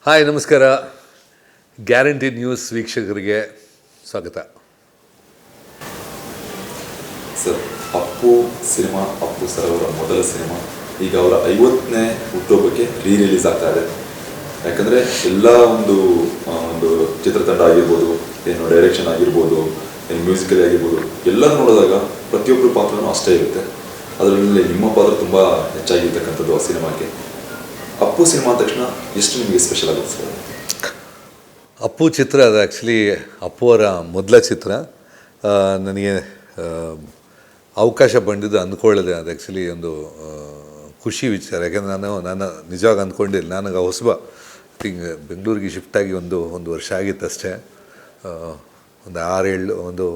Hi ನಮಸ್ಕಾರ. Guarantee news ವೀಕ್ಷಕರಿಗೆ ಸ್ವಾಗತ. Sir, Appu cinema, Appu sir ಅವರ ಮೊದಲ ಸಿನಿಮಾ ಈಗ ಅವರ 50ನೇ ಹುಟ್ಟುಹಬ್ಬಕ್ಕೆ ರಿಲೀಸ್ ಆಗ್ತಾ ಇದೆ. ಯಾಕಂದರೆ ಎಲ್ಲ ಒಂದು ಚಿತ್ರತಂಡ ಆಗಿರ್ಬೋದು, ಏನು ಡೈರೆಕ್ಷನ್ ಆಗಿರ್ಬೋದು, ಏನು ಮ್ಯೂಸಿಕಲ್ ಆಗಿರ್ಬೋದು, ಎಲ್ಲ ನೋಡಿದಾಗ ಪ್ರತಿಯೊಬ್ಬರ ಪಾತ್ರನೂ ಅಷ್ಟೇ ಇರುತ್ತೆ. ಅದರಲ್ಲಿ ನಿಮ್ಮ ಪಾತ್ರ ತುಂಬ ಹೆಚ್ಚಾಗಿರ್ತಕ್ಕಂಥದ್ದು ಆ ಸಿನಿಮಾಕ್ಕೆ. ಅಪ್ಪು ಸಿನಿಮಾ ಅಂದ ತಕ್ಷಣ ಎಷ್ಟು ನಿಮಗೆ ಸ್ಪೆಷಲ್ ಆಗುತ್ತೆ ಸರ್? ಅಪ್ಪು ಚಿತ್ರ ಅದು ಆ್ಯಕ್ಚುಲಿ ಅಪ್ಪು ಅವರ ಮೊದಲ ಚಿತ್ರ. ನನಗೆ ಅವಕಾಶ ಬಂದಿದ್ದು ಅಂದ್ಕೊಳ್ಳದೆ ಅದು ಆ್ಯಕ್ಚುಲಿ ಒಂದು ಖುಷಿ ವಿಚಾರ. ಯಾಕೆಂದರೆ ನಾನು ನಿಜವಾಗಿ ಅಂದ್ಕೊಂಡಿಲ್ಲ. ನನಗೆ ಹೊಸಬ ಥಿಂಗ್ ಬೆಂಗಳೂರಿಗೆ ಶಿಫ್ಟಾಗಿ ಒಂದು ವರ್ಷ ಆಗಿತ್ತು ಅಷ್ಟೇ. ಒಂದು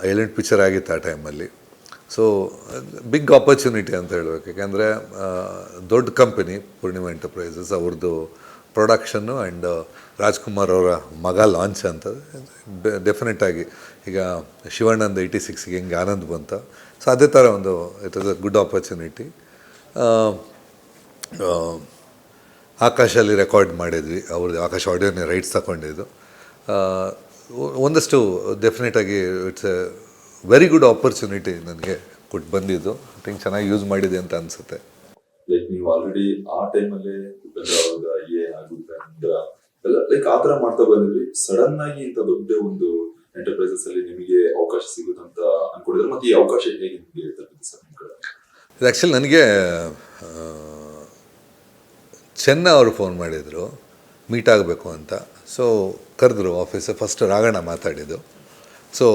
7-8 ಪಿಕ್ಚರ್ ಆಗಿತ್ತು ಆ ಟೈಮಲ್ಲಿ. ಸೊ ಬಿಗ್ ಆಪರ್ಚುನಿಟಿ ಅಂತ ಹೇಳ್ಬೇಕು. ಯಾಕೆಂದರೆ ದೊಡ್ಡ ಕಂಪನಿ ಪೂರ್ಣಿಮಾ ಎಂಟರ್ಪ್ರೈಸಸ್, ಅವ್ರದ್ದು ಪ್ರೊಡಕ್ಷನ್ನು ಆ್ಯಂಡ್ ರಾಜ್ಕುಮಾರ್ ಅವರ ಮಗ ಲಾಂಚ್ ಅಂತ ಡೆಫಿನೆಟಾಗಿ ಈಗ ಶಿವಣ್ಣಂದು 86ಗೆ ಹೆಂಗೆ ಆನಂದ್ ಬಂತ, ಸೊ ಅದೇ ಥರ it was a good opportunity. ಆಕಾಶಲ್ಲಿ ರೆಕಾರ್ಡ್ ಮಾಡಿದ್ವಿ. ಅವ್ರದ್ದು ಆಕಾಶ ಆಡಿಯೋನೇ ರೈಟ್ಸ್ ತಗೊಂಡಿದ್ದು. ಒಂದಷ್ಟು ಡೆಫಿನೆಟಾಗಿ it's a very good opportunity ನನಗೆ ಕೊಟ್ಟು ಬಂದಿದ್ದು. ಐ ಥಿಂಕ್ ಚೆನ್ನಾಗಿ ಯೂಸ್ ಮಾಡಿದೆ ಅಂತ ಅನಿಸುತ್ತೆ. ಲೈಕ್ ನೀವು ಆಲ್ರೆಡಿ ಆ ಟೈಮಲ್ಲೇ ಲೈಕ್ ಆ ಥರ ಮಾಡ್ತಾ ಬಂದಿದ್ರಿ. ಸಡನ್ ಆಗಿ ಇಂಥ ದೊಡ್ಡ ಒಂದು ಎಂಟರ್ಪ್ರೈಸಸ್ ಅಲ್ಲಿ ನಿಮಗೆ ಅವಕಾಶ ಸಿಗುತ್ತಂತ ಅನ್ಕೊಂಡಿದ್ರೆ, ಮತ್ತೆ ಈ ಅವಕಾಶ ಹೇಗೆ ನಿಮಗೆ ತಲುಪಿದೆ ಸರ್ ನಿಮ್ಮ ಕಡೆ? ಇದು ಆ್ಯಕ್ಚುಲಿ ನನಗೆ ಚೆನ್ನ ಅವರು ಫೋನ್ ಮಾಡಿದರು ಮೀಟ್ ಆಗಬೇಕು ಅಂತ. ಸೊ ಕರೆದ್ರು ಆಫೀಸ್. ಫಸ್ಟ್ ರಾಘಣ್ಣ ಮಾತಾಡಿದ್ದು. ಸೊ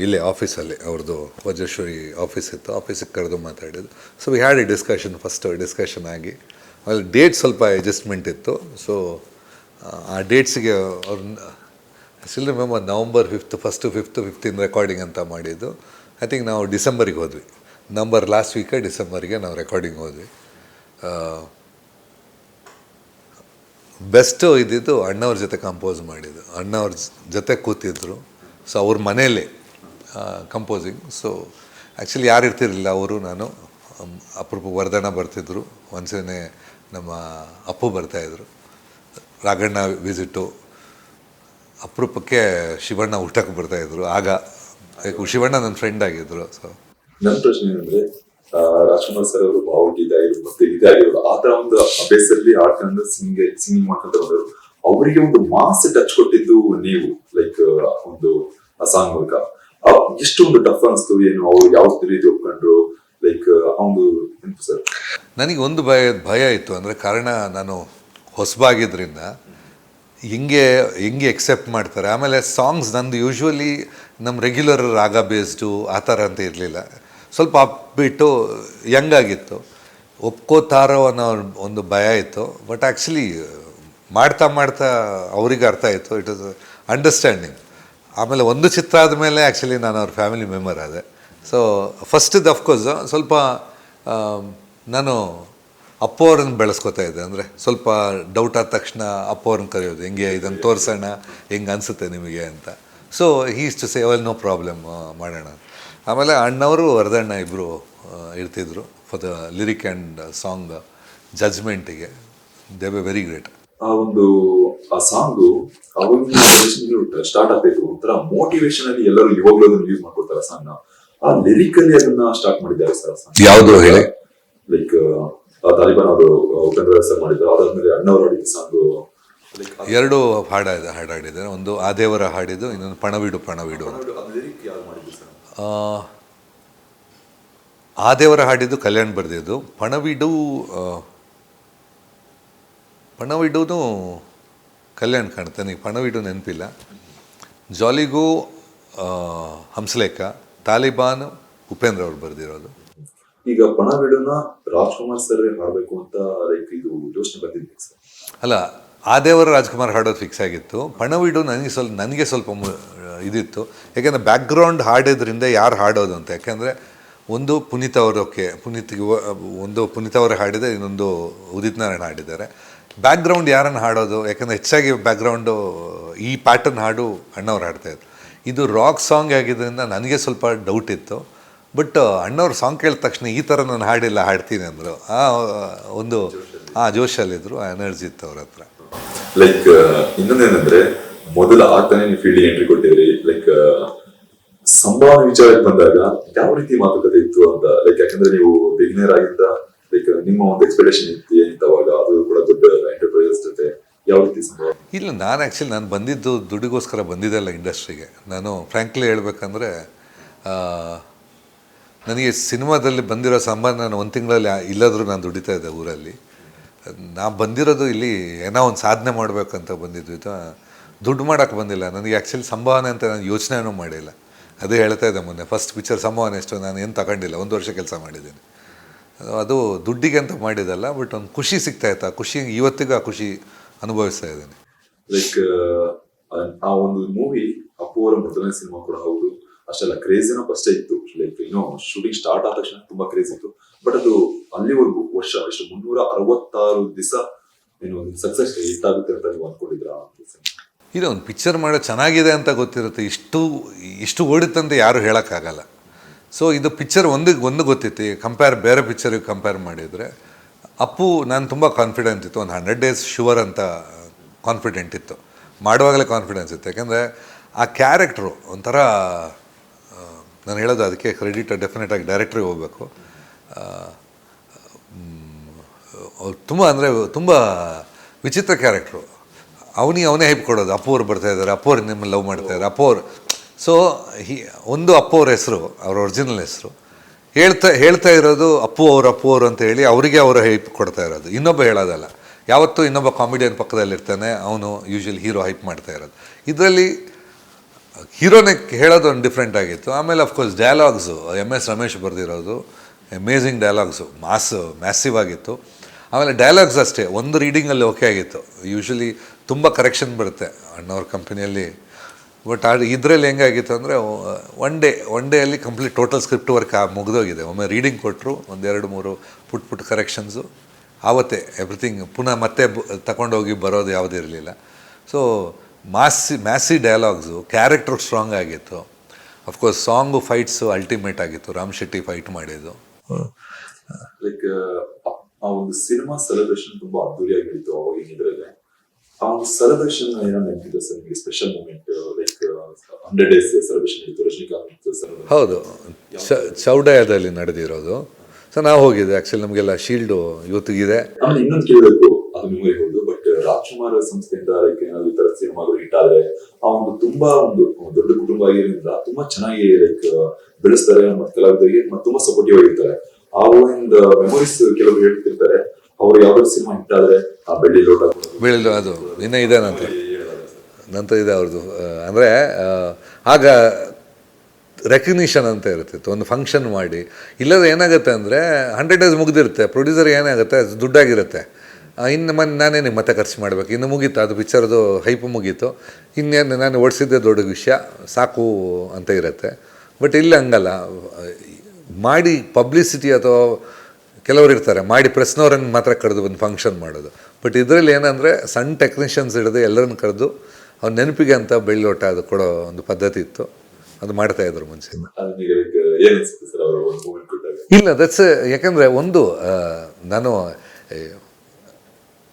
ಇಲ್ಲೇ ಆಫೀಸಲ್ಲಿ ಅವ್ರದ್ದು ವಜ್ರೇಶ್ವರಿ ಆಫೀಸ್ ಇತ್ತು, ಆಫೀಸಿಗೆ ಕರೆದು ಮಾತಾಡಿದ್ದು. So we had a discussion. First discussion ಆಗಿ ಅಲ್ಲಿ ಡೇಟ್ ಸ್ವಲ್ಪ ಅಡ್ಜಸ್ಟ್ಮೆಂಟ್ ಇತ್ತು. ಸೊ ಆ ಡೇಟ್ಸಿಗೆ still remember November 5th recording ಅಂತ ಮಾಡಿದ್ದು. ಐ ಥಿಂಕ್ ನಾವು ಡಿಸೆಂಬರಿಗೆ ಹೋದ್ವಿ. ನವಂಬರ್ ಲಾಸ್ಟ್ ವೀಕೆ ಡಿಸೆಂಬರ್ಗೆ ನಾವು ರೆಕಾರ್ಡಿಂಗ್ ಹೋದ್ವಿ. ಬೆಸ್ಟು ಇದ್ದಿದ್ದು ಅಣ್ಣವ್ರ ಜೊತೆ ಕಂಪೋಸ್ ಮಾಡಿದ್ದು. ಅಣ್ಣವ್ರ ಜೊತೆ ಕೂತಿದ್ರು. ಸೊ ಅವ್ರ ಮನೇಲಿ ಕಂಪೋಸಿಂಗ್. ಸೊ ಆ್ಯಕ್ಚುಲಿ ಯಾರು ಇರ್ತಿರಲಿಲ್ಲ, ಅವರು ನಾನು ಅಪರೂಪ ವರ್ಧನ ಬರ್ತಿದ್ರು, ಒಂದ್ಸೇ ನಮ್ಮ ಅಪ್ಪು ಬರ್ತಾಯಿದ್ರು, ರಾಘಣ್ಣ ವಿಸಿಟು, ಅಪರೂಪಕ್ಕೆ ಶಿವಣ್ಣ ಊಟಕ್ಕೆ ಬರ್ತಾಯಿದ್ರು. ಆಗ ಶಿವಣ್ಣ ನನ್ನ ಫ್ರೆಂಡ್ ಆಗಿದ್ರು. ಸೊ ನನ್ನ ಪ್ರಶ್ನೆ ಏನಂದ್ರೆ, ರಾಜ್ಕುಮಾರ್ ಸರ್ ಅವರು ಭಾವಗೀತೆ ಆಗಿರ್ಬೋದು, ಮತ್ತೆ ಇದಾಗಿರೋದು ಆ ತರ ಒಂದು ಅಭ್ಯಾಸದಲ್ಲಿ ಆಡ್ಕೊಂಡು ಸಿಂಗಿಂಗ್ ಮಾಡ್ಕೊಂತ ಬಂದವರು. ಅವರಿಗೆ ಒಂದು ಮಾಸ್ ಟಚ್ ಕೊಟ್ಟಿದ್ದು ನೀವು, ಲೈಕ್ ಒಂದು ಆ ಸಾಂಗ್ ಮೂಲಕ. ಎಷ್ಟು ಒಂದು ಟಫ್ ಅನಿಸ್ತು, ಏನು ಅವ್ರು ಯಾವ ರೀತಿ ಒಪ್ಕೊಂಡ್ರು, ಲೈಕ್ ಒಂದು ನೆನಪು ಸರ್? ನನಗೆ ಒಂದು ಭಯ ಇತ್ತು. ಅಂದರೆ ಕಾರಣ ನಾನು ಹೊಸಬಾಗಿದ್ದರಿಂದ ಹೆಂಗೆ ಎಕ್ಸೆಪ್ಟ್ ಮಾಡ್ತಾರೆ. ಆಮೇಲೆ ಸಾಂಗ್ಸ್ ನಂದು ಯೂಶ್ವಲಿ ನಮ್ಮ ರೆಗ್ಯುಲರ್ ರಾಗ ಬೇಸ್ಡು ಆ ಥರ ಅಂತ ಇರಲಿಲ್ಲ. ಸ್ವಲ್ಪ ಅಪ್ಬಿಟ್ಟು ಯಂಗಾಗಿತ್ತು. ಒಪ್ಕೋತಾರೋ ಅನ್ನೋ ಒಂದು ಭಯ ಇತ್ತು. ಬಟ್ ಆ್ಯಕ್ಚುಲಿ ಮಾಡ್ತಾ ಅವ್ರಿಗೆ ಅರ್ಥ ಆಯಿತು. It was understanding. ಆಮೇಲೆ ಒಂದು ಚಿತ್ರ ಆದಮೇಲೆ ಆ್ಯಕ್ಚುಲಿ ನಾನು ಅವ್ರ ಫ್ಯಾಮಿಲಿ ಮೆಂಬರ್ ಆದೆ. ಸೊ ಫಸ್ಟಿದ್ದು ಅಫ್ಕೋರ್ಸ್ ಸ್ವಲ್ಪ ನಾನು ಅಪ್ಪು ಅವ್ರನ್ನ ಬೆಳೆಸ್ಕೊತಾ ಇದ್ದೆ. ಅಂದರೆ ಸ್ವಲ್ಪ ಡೌಟ್ ಆದ ತಕ್ಷಣ ಅಪ್ಪು ಅವ್ರನ್ನ ಕರೆಯೋದು, ಹೆಂಗೆ ಇದನ್ನು ತೋರಿಸೋಣ, ಹೆಂಗೆ ಅನಿಸುತ್ತೆ ನಿಮಗೆ ಅಂತ. So he's to say no problem, ಮಾಡೋಣ. ಆಮೇಲೆ ಅಣ್ಣವರು ವರ್ಧಣ್ಣ ಇಬ್ಬರು ಇರ್ತಿದ್ರು for the lyric and song ಜಜ್ಮೆಂಟಿಗೆ. They were very great. ಆ ಸಾಂಗು ಸ್ಟಾರ್ಟ್ ಆಗ್ತಾಯಿತ್ತು, ಒಂಥರ ಮೋಟಿವೇಶನ್ ಅಲ್ಲಿ ಎಲ್ಲರೂ ಇವಾಗಲೂ ಅದನ್ನ ಯೂಸ್ ಮಾಡ್ಕೊಡ್ತಾರೆ ಸಾಂಗ್ ನ. ಆ ಲಿರಿಕಲ್ಲಿ ಅದನ್ನ ಸ್ಟಾರ್ಟ್ ಮಾಡಿದ್ದಾರೆ ಸರ್. ಸಾಂಗ್ ಯಾವುದು ಹೇಳಿ? ಲೈಕ್ ತಾಲಿಬಾನ್ ಅವರು ಉಪೇಂದ್ರ ಸರ್ ಮಾಡಿದ್ರು. ಅದಾದ್ಮೇಲೆ ಅಣ್ಣವ್ರು ಹಾಡಿದ ಸಾಂಗು ಎರಡು ಹಾಡಾಡಿದ್ದಾರೆ. ಒಂದು ಆ ದೇವರ ಹಾಡಿದ್ದು, ಇನ್ನೊಂದು ಪಣವಿಡು ಲಿರಿಕ್ ಯಾರು ಮಾಡಿದ್ರು ಸರ್? ಆ ದೇವರ ಹಾಡಿದ್ದು ಕಲ್ಯಾಣ್ ಬರೆದಿದ್ದು. ಪಣವಿಡುವುದು ಕಲ್ಯಾಣ್ ಕಾಣುತ್ತೆ. ನನಗೆ ಪಣವಿಡು ನೆನಪಿಲ್ಲ. ಜಾಲಿಗೂ ಹಂಸಲೇಖ, ತಾಲಿಬಾನ್ ಉಪೇಂದ್ರ ಅವ್ರು ಬರೆದಿರೋದು. ಈಗ ಪಣವಿಡುನ ರಾಜ್ಕುಮಾರ್ ಸರ್ ಹಾಡಬೇಕು ಅಂತ ಲೈಕ್ ಇದು ಯೋಚನೆ ಬಂದಿದೆ ಸರ್? ಅಲ್ಲ, ಆ ದೇವರ ರಾಜ್ಕುಮಾರ್ ಹಾಡೋದು ಫಿಕ್ಸ್ ಆಗಿತ್ತು. ಪಣವಿಡು ನನಗೆ ಸ್ವಲ್ಪ ಇದಿತ್ತು. ಯಾಕೆಂದರೆ ಬ್ಯಾಕ್ಗ್ರೌಂಡ್ ಹಾಡಿದ್ರಿಂದ ಯಾರು ಹಾಡೋದು ಅಂತ. ಯಾಕೆಂದರೆ ಒಂದು ಪುನೀತ್ ಅವರೇ ಹಾಡಿದೆ, ಇನ್ನೊಂದು ಉದಿತ್ ನಾರಾಯಣ ಹಾಡಿದ್ದಾರೆ. ಬ್ಯಾಕ್ಗ್ರೌಂಡ್ ಯಾರನ್ನು ಹಾಡೋದು? ಯಾಕಂದರೆ ಹೆಚ್ಚಾಗಿ ಬ್ಯಾಕ್ಗ್ರೌಂಡು ಈ ಪ್ಯಾಟರ್ನ್ ಹಾಡು ಅಣ್ಣವ್ರು ಹಾಡ್ತಾಯಿದ್ರು. ಇದು ರಾಕ್ ಸಾಂಗ್ ಆಗಿದ್ದರಿಂದ ನನಗೆ ಸ್ವಲ್ಪ ಡೌಟ್ ಇತ್ತು. ಬಟ್ ಅಣ್ಣವ್ರ ಸಾಂಗ್ ಕೇಳಿದ ತಕ್ಷಣ ಈ ಥರ ನಾನು ಹಾಡಿಲ್ಲ, ಹಾಡ್ತೀನಿ ಅಂದರು. ಒಂದು ಜೋಶಲ್ಲಿದ್ದರು, ಆ ಎನರ್ಜಿ ಇತ್ತು ಅವ್ರ ಹತ್ರ. ಲೈಕ್ ಇನ್ನೊಂದೇನಂದ್ರೆ ಮೊದಲ ಆಗ್ತಾನೆ ನೀವು ಫೀಲ್ಡ್ ಎಂಟ್ರಿ ಕೊಟ್ಟಿದ್ರಿ. ಲೈಕ್ ಸಂಭಾವನೆ ವಿಚಾರಕ್ಕೆ ಬಂದಾಗ ಯಾವ ರೀತಿ ಮಾತುಕತೆ ಇತ್ತು ಅಂತ, ಲೈಕ್ ಯಾಕಂದ್ರೆ ನೀವು ಬಿಗಿನರ್ ಆಗಿದ್ದ, ಲೈಕ್ ನಿಮ್ಮ ಒಂದು ಎಕ್ಸ್ಪೆಕ್ಟೇಷನ್ ಇತ್ತು ಏನಿತ್ತು ಅವಾಗ, ಅದು ಕೂಡ ದೊಡ್ಡ ಎಂಟರ್ಪ್ರೈಸಸ್ ಜೊತೆ ಯಾವ ರೀತಿ ಸಂಭಾವನೆ? ಇಲ್ಲ, ನಾನು ಬಂದಿದ್ದು ದುಡ್ಡಿಗೋಸ್ಕರ ಬಂದಿದ್ದಲ್ಲ ಇಂಡಸ್ಟ್ರಿಗೆ. ನಾನು ಫ್ರ್ಯಾಂಕ್ಲಿ ಹೇಳ್ಬೇಕಂದ್ರೆ ನನಗೆ ಸಿನಿಮಾದಲ್ಲಿ ಬಂದಿರೋ ಸಂಬಂಧ ನಾನು ಒಂದು ತಿಂಗಳಲ್ಲಿ ಇಲ್ಲದ್ರೂ ನಾನು ದುಡಿತಾ ಇದ್ದೆ ಊರಲ್ಲಿ. ನಾನು ಬಂದಿರೋದು ಇಲ್ಲಿ ಏನೋ ಒಂದು ಸಾಧನೆ ಮಾಡಬೇಕಂತ ಬಂದಿದ್ದು, ಇದು ದುಡ್ಡು ಮಾಡೋಕ್ಕೆ ಬಂದಿಲ್ಲ. ನನಗೆ ಆ್ಯಕ್ಚುಲಿ ಸಂಭಾವನೆ ಅಂತ ನಾನು ಯೋಚನೆನೂ ಮಾಡಿಲ್ಲ. ಅದೇ ಹೇಳ್ತಾ ಇದ್ದೆ ಮೊನ್ನೆ, ಫಸ್ಟ್ ಪಿಕ್ಚರ್ ಸಂಭಾವನೆ ಎಷ್ಟು ನಾನು ಏನು ತಗೊಂಡಿಲ್ಲ, 1 ವರ್ಷ ಕೆಲಸ ಮಾಡಿದ್ದೀನಿ. ಅದು ದುಡ್ಡಿಗೆ ಅಂತ ಮಾಡಿದ್ದಲ್ಲ, ಬಟ್ ಒಂದು ಖುಷಿ ಸಿಗ್ತಾಯಿತ್ತು. ಆ ಖುಷಿ ಇವತ್ತಿಗೂ ಆ ಖುಷಿ ಅನುಭವಿಸ್ತಾ ಇದ್ದೀನಿ. ಲೈಕ್ ಆ ಒಂದು ಮೂವಿ ಅಪ್ಪು ಅವರ ಮೊದಲನೇ ಸಿನಿಮಾ ಕೂಡ ಹೌದು, ಅಷ್ಟೆಲ್ಲ ಕ್ರೇಜಿನೂ ಫಸ್ಟೇ ಇತ್ತು. ಲೈಕ್ ಏನೋ ಶೂಟಿಂಗ್ ಸ್ಟಾರ್ಟ್ ಆದ ತಕ್ಷಣ ತುಂಬಾ ಕ್ರೇಜ್ ಇತ್ತು. ಬಟ್ ಅದು ಅಲ್ಲಿವರೆಗೂ ವರ್ಷ ಎಷ್ಟು 366 ದಿವಸ ಏನು ಸಕ್ಸಸ್ ಹಿಟ್ ಆಗುತ್ತೆ ಅಂತ ನೀವು ಅಂದ್ಕೊಂಡಿದ್ರಾ? ಇದು ಒಂದು ಪಿಕ್ಚರ್ ಮಾಡೋ ಚೆನ್ನಾಗಿದೆ ಅಂತ ಗೊತ್ತಿರುತ್ತೆ, ಇಷ್ಟು ಓಡಿತ್ತಂತ ಯಾರು ಹೇಳೋಕ್ಕಾಗಲ್ಲ. ಸೊ ಇದು ಪಿಕ್ಚರ್ ಒಂದು ಗೊತ್ತಿತ್ತು. ಬೇರೆ ಪಿಕ್ಚರಿಗೆ ಕಂಪೇರ್ ಮಾಡಿದರೆ ಅಪ್ಪು ನಾನು ತುಂಬ ಕಾನ್ಫಿಡೆನ್ಸ್ ಇತ್ತು. ಒಂದು 100 days ಶುವರ್ ಅಂತ ಕಾನ್ಫಿಡೆಂಟ್ ಇತ್ತು, ಮಾಡುವಾಗಲೇ ಕಾನ್ಫಿಡೆನ್ಸ್ ಇತ್ತು. ಯಾಕೆಂದರೆ ಆ ಕ್ಯಾರೆಕ್ಟ್ರು ಒಂಥರ, ನಾನು ಹೇಳೋದು ಅದಕ್ಕೆ ಕ್ರೆಡಿಟ್ ಡೆಫಿನೆಟಾಗಿ ಡೈರೆಕ್ಟ್ರಿಗೆ ಹೋಗಬೇಕು. ತುಂಬ ವಿಚಿತ್ರ ಕ್ಯಾರೆಕ್ಟ್ರು. ಅವನೇ ಹೈಪ್ ಕೊಡೋದು. ಅಪ್ಪು ಅವ್ರು ಬರ್ತಾಯಿದ್ದಾರೆ, ಅಪ್ಪು ಅವ್ರು ನಿಮ್ಮನ್ನು ಲವ್ ಮಾಡ್ತಾಯಿದ್ದಾರೆ, ಅಪ್ಪು ಅವ್ರು. ಸೊ ಒಂದು ಅಪ್ಪು ಅವ್ರ ಹೆಸರು, ಅವ್ರ ಒರಿಜಿನಲ್ ಹೆಸರು ಹೇಳ್ತಾ ಇರೋದು ಅಪ್ಪು ಅವರು ಅಂತ ಹೇಳಿ ಅವರಿಗೆ ಅವರು ಹೈಪ್ ಕೊಡ್ತಾ ಇರೋದು. ಇನ್ನೊಬ್ಬ ಹೇಳೋದಲ್ಲ. ಯಾವತ್ತೂ ಇನ್ನೊಬ್ಬ ಕಾಮಿಡಿಯನ್ ಪಕ್ಕದಲ್ಲಿರ್ತಾನೆ, ಅವನು ಯೂಶ್ವಲಿ ಹೀರೋ ಹೈಪ್ ಮಾಡ್ತಾ ಇರೋದು. ಇದರಲ್ಲಿ ಹೀರೋನೇ ಹೇಳೋದು ಒಂದು ಡಿಫ್ರೆಂಟ್ ಆಗಿತ್ತು. ಆಮೇಲೆ ಅಫ್ಕೋರ್ಸ್ ಡೈಲಾಗ್ಸು MS ರಮೇಶ್ ಬರೆದಿರೋದು ಅಮೇಝಿಂಗ್ ಡೈಲಾಗ್ಸು, ಮ್ಯಾಸಿವ್ ಆಗಿತ್ತು. ಆಮೇಲೆ ಡೈಲಾಗ್ಸ್ ಅಷ್ಟೇ ಒಂದು ರೀಡಿಂಗಲ್ಲಿ ಓಕೆ ಆಗಿತ್ತು. ಯೂಶ್ವಲಿ ತುಂಬ ಕರೆಕ್ಷನ್ ಬರುತ್ತೆ ಅಣ್ಣವ್ರ ಕಂಪನಿಯಲ್ಲಿ. ಬಟ್ ಇದರಲ್ಲಿ ಹೆಂಗಾಗಿತ್ತು ಅಂದರೆ ಒನ್ ಡೇಯಲ್ಲಿ ಕಂಪ್ಲೀಟ್ ಟೋಟಲ್ ಸ್ಕ್ರಿಪ್ಟ್ ವರ್ಕ್ ಮುಗಿದೋಗಿದೆ. ಒಮ್ಮೆ ರೀಡಿಂಗ್ ಕೊಟ್ಟರು, 1-2-3 ಪುಟ್ ಕರೆಕ್ಷನ್ಸು, ಆವತ್ತೇ ಎವ್ರಿಥಿಂಗ್ ಪುನಃ ಮತ್ತೆ ತಗೊಂಡೋಗಿ ಬರೋದು ಯಾವುದೂ ಇರಲಿಲ್ಲ. ಸೊ ಮ್ಯಾಸಿ ಡೈಲಾಗ್ಸು, ಕ್ಯಾರೆಕ್ಟರ್ ಸ್ಟ್ರಾಂಗ್ ಆಗಿತ್ತು. ಅಫ್ಕೋರ್ಸ್ ಸಾಂಗು, ಫೈಟ್ಸು ಅಲ್ಟಿಮೇಟ್ ಆಗಿತ್ತು. ರಾಮ್ ಶೆಟ್ಟಿ ಫೈಟ್ ಮಾಡಿದ್ದು. ಲೈಕ್ ಆ ಒಂದು ಸಿನಿಮಾ ಸೆಲೆಬ್ರೇಷನ್ ತುಂಬಾ ಅದ್ದೂರಿಯಾಗಿ ನಡೀತು ಅವಾಗಿನ ಇದರಲ್ಲಿ. ಆ ಒಂದು ಸೆಲೆಬ್ರೇಷನ್ ಏನೋ ನೆನಪಿದೆ ಸರ್ ನಿಮಗೆ? Special moment like 100 days celebration ಇತ್ತು ರಜನಿಕಾಂತ್ ಸರ್. ಹೌದು, ಚೌಡಯ್ಯದಲ್ಲಿ ನಡೆದಿರೋದು. ಸೊ ನಾವು ಹೋಗಿದ್ದೆ. ಆ್ಯಕ್ಚುಲಿ ನಮಗೆಲ್ಲ ಶೀಲ್ಡು ಇವತ್ತಿಗಿದೆ. ಆಮೇಲೆ ಇನ್ನೊಂದು ಕೇಳಬೇಕು, ಅದು ನಿಮಗೆ ಹೌದು, ಬಟ್ ರಾಜ್ಕುಮಾರ್ ಸಂಸ್ಥೆಯಿಂದ ಲೈಕ್ ಏನಾದ್ರು ಈ ತರ ಸಿನಿಮಾಗಳು ಹಿಟ್ ಆದ್ರೆ ಆ ಒಂದು ತುಂಬಾ ಒಂದು ದೊಡ್ಡ ಕುಟುಂಬ ಆಗಿರೋದ್ರಿಂದ ತುಂಬಾ ಚೆನ್ನಾಗಿ ಲೈಕ್ ಬೆಳೆಸ್ತಾರೆ ಮತ್ತು ಕಲಾವಿದರಿಗೆ ಮತ್ತು ತುಂಬಾ ಸಪೋರ್ಟಿವ್ ಆಗಿರ್ತಾರೆ. ಆ ಒಂದು ಮೆಮೊರೀಸ್ ಕೆಲವರು ಹೇಳ್ತಿರ್ತಾರೆ, ಅವ್ರು ಯಾವ್ದಾದ್ರು ಸಿನಿಮಾ ಹಿಟ್ ಆದ್ರೆ ಆ ಬೆಳ್ಳಿ ಲೋಟ ಅದು ಇನ್ನೂ ಇದೆ ನಂತರ ಇದೆ ಅವ್ರದ್ದು. ಅಂದರೆ ಆಗ ರೆಕಗ್ನಿಷನ್ ಅಂತ ಇರ್ತಿತ್ತು. ಒಂದು ಫಂಕ್ಷನ್ ಮಾಡಿ, ಇಲ್ಲದ್ರೆ ಏನಾಗುತ್ತೆ ಅಂದರೆ 100 days ಮುಗಿದಿರುತ್ತೆ, ಪ್ರೊಡ್ಯೂಸರ್ ಏನಾಗುತ್ತೆ ಅದು ದುಡ್ಡಾಗಿರುತ್ತೆ. ಇನ್ನು ನಾನೇನು ಮತ್ತೆ ಖರ್ಚು ಮಾಡಬೇಕು, ಇನ್ನು ಮುಗೀತು, ಅದು ಪಿಕ್ಚರ್ದು ಹೈಪು ಮುಗೀತು, ಇನ್ನೇನು ನಾನು ಓಡಿಸಿದ್ದೆ ದೊಡ್ಡ ವಿಷಯ ಸಾಕು ಅಂತ ಇರುತ್ತೆ. ಬಟ್ ಇಲ್ಲಿ ಹಂಗಲ್ಲ. ಮಾಡಿ ಪಬ್ಲಿಸಿಟಿ ಅಥವಾ ಕೆಲವರು ಇರ್ತಾರೆ, ಮಾಡಿ ಪ್ರೆಸ್ನವ್ರನ್ನ ಮಾತ್ರ ಕರೆದು ಒಂದು ಫಂಕ್ಷನ್ ಮಾಡೋದು. ಬಟ್ ಇದರಲ್ಲಿ ಏನಂದರೆ ಸಣ್ಣ ಟೆಕ್ನಿಷಿಯನ್ಸ್ ಹಿಡಿದು ಎಲ್ಲರನ್ನು ಕರೆದು ಅವ್ರ ನೆನಪಿಗೆ ಅಂತ ಬೆಳ್ಳಿಲೋಟ ಅದು ಕೊಡೋ ಒಂದು ಪದ್ಧತಿ ಇತ್ತು. ಅದು ಮಾಡ್ತಾಯಿದ್ರು ಮುಂಚೆ. ಇಲ್ಲ, ದಟ್ಸ್ ಯಾಕಂದರೆ ನಾನು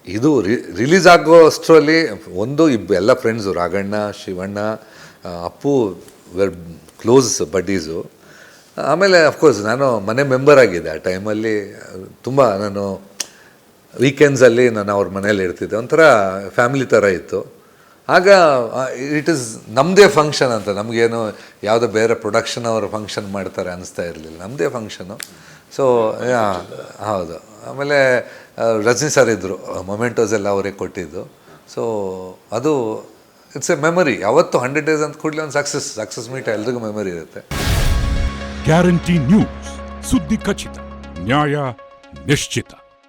ಇದು ರಿಲೀಸ್ ಆಗೋ ಅಷ್ಟರಲ್ಲಿ ಎಲ್ಲ friends, Raghanna, Shivanna, Appu were close buddies. ಆಮೇಲೆ ಅಫ್ಕೋರ್ಸ್ ನಾನು ಮನೆ ಮೆಂಬರ್ ಆಗಿದ್ದೆ ಆ ಟೈಮಲ್ಲಿ. ತುಂಬ ನಾನು ವೀಕೆಂಡ್ಸಲ್ಲಿ ನಾನು ಅವ್ರ ಮನೇಲಿ ಇರ್ತಿದ್ದೆ. ಒಂಥರ ಫ್ಯಾಮಿಲಿ ಥರ ಇತ್ತು. ಆಗ ಇಟ್ ಈಸ್ ನಮ್ಮದೇ ಫಂಕ್ಷನ್ ಅಂತ, ನಮಗೇನು ಯಾವುದೋ ಬೇರೆ ಪ್ರೊಡಕ್ಷನ್ ಅವರು ಫಂಕ್ಷನ್ ಮಾಡ್ತಾರೆ ಅನ್ನಿಸ್ತಾ ಇರಲಿಲ್ಲ. ನಮ್ಮದೇ ಫಂಕ್ಷನು. ಸೊ ಹೌದು. ಆಮೇಲೆ ರಜನಿ ಸರ್ ಇದ್ದರು, ಮೊಮೆಂಟೋಸ್ ಎಲ್ಲ ಅವರೇ ಕೊಟ್ಟಿದ್ದು. ಸೊ ಅದು ಇಟ್ಸ್ ಎ ಮೆಮರಿ. ಯಾವತ್ತು 100 days ಅಂತ ಕೂಡಲೇ ಒಂದು ಸಕ್ಸಸ್ ಮೀಟ್ ಎಲ್ರಿಗೂ ಮೆಮರಿ ಇರುತ್ತೆ. ಗ್ಯಾರಂಟಿ ನ್ಯೂಸ್, ಸುದ್ದಿ ಖಚಿತ, ನ್ಯಾಯ ನಿಶ್ಚಿತ.